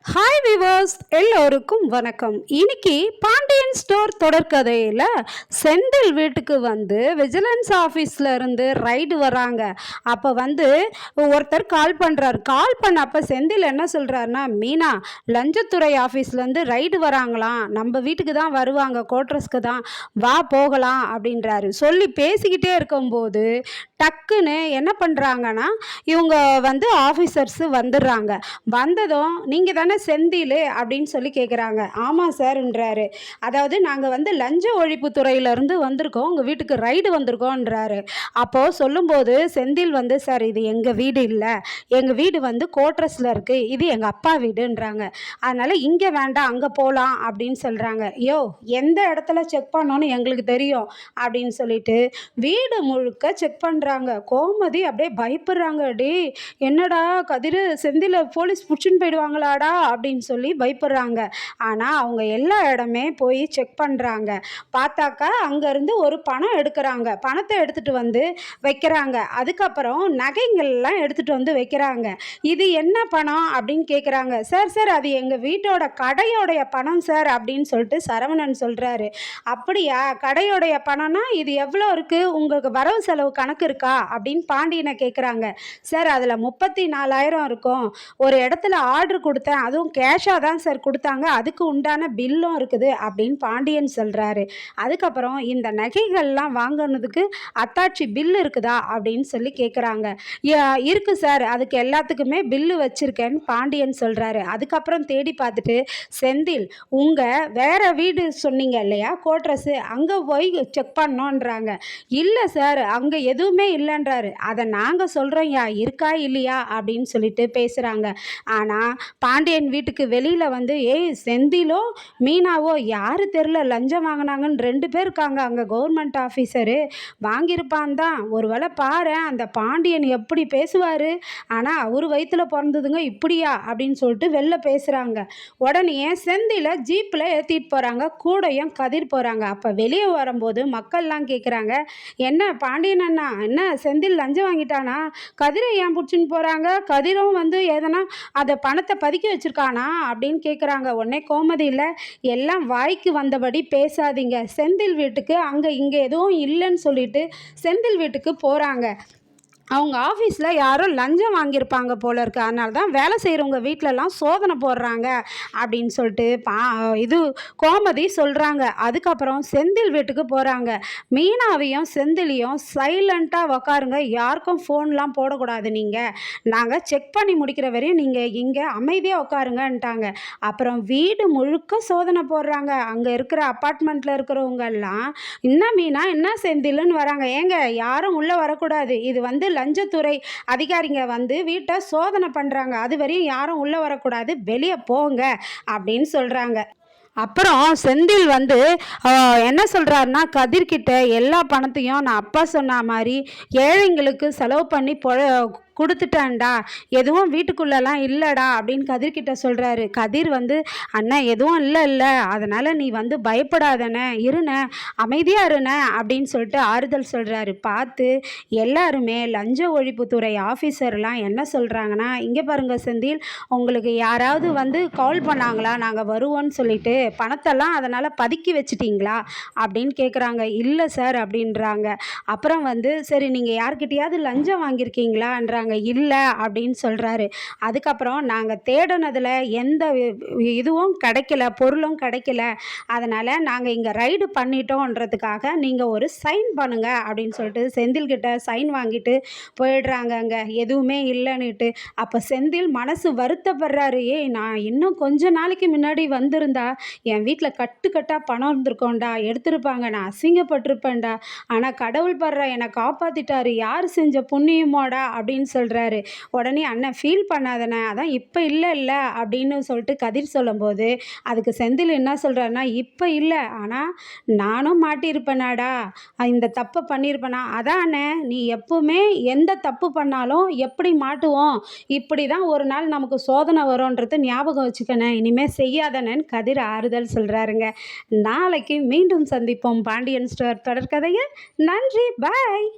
Hi viewers, எல்லோருக்கும் வணக்கம். இன்னைக்கு பாண்டியன் ஸ்டோர் தொடர்கதையில் செந்தில் வீட்டுக்கு விஜிலன்ஸ் ஆஃபீஸில் இருந்து ரைடு வராங்க. அப்போ ஒருத்தர் கால் பண்ணுறார். கால் பண்ணப்போ செந்தில் என்ன சொல்கிறாருன்னா, மீனா, லஞ்சத்துறை ஆஃபீஸ்லேருந்து ரைடு வராங்களாம், நம்ம வீட்டுக்கு தான் வருவாங்க, கோட்ரஸ்க்கு தான், வா போகலாம் அப்படின்றாரு. சொல்லி பேசிக்கிட்டே இருக்கும்போது டக்குன்னு என்ன பண்ணுறாங்கன்னா, இவங்க ஆஃபீஸர்ஸு வந்துடுறாங்க. வந்ததும் நீங்கள் தானே செந்தில் அப்படின்னு சொல்லி கேட்குறாங்க. ஆமாம் சார்ன்றாரு. அதாவது நாங்கள் லஞ்ச ஒழிப்பு துறையிலேருந்து வந்திருக்கோம், உங்கள் வீட்டுக்கு ரைடு வந்திருக்கோன்றாரு. அப்போது சொல்லும்போது செந்தில் சார், இது எங்கள் வீடு இல்லை, எங்கள் வீடு கோட்ரஸில் இருக்குது, இது எங்கள் அப்பா வீடுன்றாங்க. அதனால் இங்கே வேண்டாம், அங்கே போகலாம் அப்படின்னு சொல்கிறாங்க. யோ, எந்த இடத்துல செக் பண்ணோன்னு எங்களுக்கு தெரியும் அப்படின்னு சொல்லிட்டு வீடு முழுக்க செக் பண்ணுறாங்க. கோமதி அப்படியே பயப்படுறாங்க. டே, என்னடா கதிர், செந்தில் போலீஸ் பிடிச்சின்னு போயிடுவாங்களாடா அப்படின்னு சொல்லி பயப்படுறாங்க. ஆனால் அவங்க எல்லா இடமே போய் செக் பண்ணுறாங்க. பார்த்தாக்கா அங்கேருந்து ஒரு பணம் எடுக்கிறாங்க. பணத்தை எடுத்துகிட்டு வைக்கிறாங்க. அதுக்கப்புறம் நகைங்கள்லாம் எடுத்துகிட்டு வைக்கிறாங்க. இது என்ன பணம் அப்படின்னு கேட்குறாங்க. சார் சார், அது எங்கள் வீட்டோட கடையோடைய பணம் சார் அப்படின்னு சொல்லிட்டு சரவணன் சொல்கிறாரு. அப்படியா, கடையோடைய பணம்னா இது எவ்வளோ இருக்குது, உங்களுக்கு வரவு செலவு கணக்கு இருக்கா அப்படின்னு பாண்டியனை கேட்குறாங்க. சார், அதில் 34,000 இருக்கும். ஒரு இடத்துல ஆர்டர் கொடுத்தேன், அதுவும் கேஷாக தான் சார் கொடுத்தாங்க, அதுக்கு உண்டான பில்லும் இருக்குது அப்படின்னு பாண்டியன் சொல்கிறாரு. அதுக்கப்புறம் இந்த நகைகள்லாம் வாங்கினதுக்கு அத்தாட்சி பில்லு இருக்குதா அப்படின்னு சொல்லி கேட்குறாங்க. இருக்குது சார், அதுக்கு எல்லாத்துக்குமே பில்லு வச்சுருக்கேன்னு பாண்டியன் சொல்கிறாரு. அதுக்கப்புறம் தேடி பார்த்துட்டு, செந்தில், உங்கள் வேறு வீடு சொன்னீங்க இல்லையா, கோட்ரஸு, அங்கே போய் செக் பண்ணோன்றாங்க. இல்லை சார், அங்கே எதுவுமே இல்லைன்றாரு. அதை நாங்கள் சொல்கிறோம்யா, இருக்கா இல்லையா அப்படின்னு சொல்லிட்டு பேசுகிறாங்க. ஆனால் பாண்டியன் வீட்டுக்கு வெளியில் ஏய், செந்திலோ மீனாவோ யாரு தெரில, லஞ்சம் வாங்கினாங்கன்னு 2 பேர் இருக்காங்க அங்கே, கவர்மெண்ட் ஆஃபீஸரு, வாங்கியிருப்பான் தான். ஒரு வேளை பாரு, அந்த பாண்டியன் எப்படி பேசுவார், ஆனால் அவர் வயிற்றுல பிறந்ததுங்க இப்படியா அப்படின்னு சொல்லிட்டு வெளில பேசுகிறாங்க. உடனே செந்தில ஜீப்பில் ஏற்றிட்டு போகிறாங்க, கூடையும் கதிர் போகிறாங்க. அப்போ வெளியே வரும்போது மக்கள்லாம் கேட்குறாங்க, என்ன பாண்டியன் அண்ணா, என்ன செந்தில் லஞ்சம் வாங்கிட்டானா, கதிரை ஏன் பிடிச்சின்னு போகிறாங்க, கதிரும் எதனா அதை பணத்தை பதுக்கி வச்சுருக்கானா அப்படின்னு கேட்குறாங்க. உடனே கோமதி, இல்லை, எல்லாம் வாய்க்கு வந்தபடி பேசாதீங்க, செந்தில் வீட்டுக்கு அங்கே இங்கே எதுவும் இல்லைன்னு சொல்லிட்டு செந்தில் வீட்டுக்கு போகிறாங்க. அவங்க ஆஃபீஸில் யாரோ லஞ்சம் வாங்கியிருப்பாங்க போல இருக்குது, அதனால தான் வேலை செய்கிறவங்க வீட்டிலலாம் சோதனை போடுறாங்க அப்படின்னு சொல்லிட்டு இது கோமதி சொல்கிறாங்க. அதுக்கப்புறம் செந்தில் வீட்டுக்கு போகிறாங்க. மீனாவையும் செந்திலையும் சைலண்ட்டாக உக்காருங்க, யாருக்கும் ஃபோன்லாம் போடக்கூடாது, நீங்கள் நாங்கள் செக் பண்ணி முடிக்கிற வரையும் நீங்கள் இங்கே அமைதியாக உட்காருங்கன்ட்டாங்க. அப்புறம் வீடு முழுக்க சோதனை போடுறாங்க. அங்கே இருக்கிற அப்பார்ட்மெண்ட்டில் இருக்கிறவங்கெல்லாம், என்ன மீனா, என்ன செந்தில்னு வராங்க. ஏங்க, யாரும் உள்ளே வரக்கூடாது, இது லஞ்சத்துறை அதிகாரிங்க வீட்டை சோதனை பண்ணுறாங்க, அது வரையும் யாரும் உள்ளே வரக்கூடாது, வெளியே போங்க அப்படின்னு சொல்கிறாங்க. அப்புறம் செந்தில் என்ன சொல்கிறாருன்னா, கதிர்கிட்ட எல்லா பணத்தையும் நான் அப்பா சொன்ன மாதிரி ஏழைங்களுக்கு செலவு பண்ணி கொடுத்துட்டேன்டா, எதுவும் வீட்டுக்குள்ளெல்லாம் இல்லைடா அப்படின்னு கதிர்கிட்ட சொல்கிறாரு. கதிர் அண்ணா, எதுவும் இல்லை, அதனால் நீ பயப்படாதண்ணே, இருண்ணே, அமைதியாக இருண்ணே அப்படின்னு சொல்லிட்டு ஆறுதல் சொல்கிறாரு. பார்த்து எல்லாருமே லஞ்ச ஒழிப்புத்துறை ஆஃபீஸர்லாம் என்ன சொல்கிறாங்கன்னா, இங்கே பாருங்கள் செந்தில், உங்களுக்கு யாராவது கால் பண்ணாங்களா, நாங்கள் வருவோன்னு சொல்லிட்டு, பணத்தெல்லாம் அதனால் பதுக்கி வச்சிட்டிங்களா அப்படின்னு கேட்குறாங்க. இல்லை சார் அப்படின்றாங்க. அப்புறம் சரி, நீங்கள் யார்கிட்டையாவது லஞ்சம் வாங்கியிருக்கீங்களான்றாங்க. இல்லை அப்படின்னு சொல்கிறாரு. அதுக்கப்புறம் நாங்கள் தேடினதில் எந்த இதுவும் கிடைக்கல, பொருளும் கிடைக்கல, அதனால் நாங்கள் இங்கே ரைடு பண்ணிட்டோன்றதுக்காக நீங்கள் ஒரு சைன் பண்ணுங்க அப்படின்னு சொல்லிட்டு செந்தில்கிட்ட சைன் வாங்கிட்டு போயிடுறாங்க. அங்கே எதுவுமே இல்லைன்னுட்டு. அப்போ செந்தில் மனசு வருத்தப்படுறாரு. ஏய், நான் இன்னும் கொஞ்ச நாளைக்கு முன்னாடி வந்திருந்தா என் வீட்டில் கட்டாக பணம் இருந்திருக்கோண்டா, எடுத்திருப்பாங்க, நான் அசிங்கப்பட்டிருப்பேன்டா, ஆனால் கடவுள் படுற என்னை காப்பாற்றிட்டாரு, யார் செஞ்ச புண்ணியமோடா அப்படின்னு சொல்கிறாரு. உடனே அண்ணன், ஃபீல் பண்ணாதண்ணே, அதான் இப்போ இல்லை அப்படின்னு சொல்லிட்டு கதிர் சொல்லும்போது அதுக்கு செந்தில் என்ன சொல்கிறாருன்னா, இப்போ இல்லை, ஆனால் நானும் மாட்டியிருப்பேனாடா, இந்த தப்பை பண்ணியிருப்பேனா, அதானே நீ எப்பவுமே எந்த தப்பு பண்ணாலும் எப்படி மாட்டுவோம், இப்படி தான் ஒரு நாள் நமக்கு சோதனை வரும்ன்றது ஞாபகம் வச்சுக்கணே, இனிமேல் செய்யாதனன்னு கதிர் ஆறுதல் சொல்கிறாருங்க. நாளைக்கு மீண்டும் சந்திப்போம் பாண்டியன் ஸ்டோர் தொடர்கதையை. நன்றி, பாய்.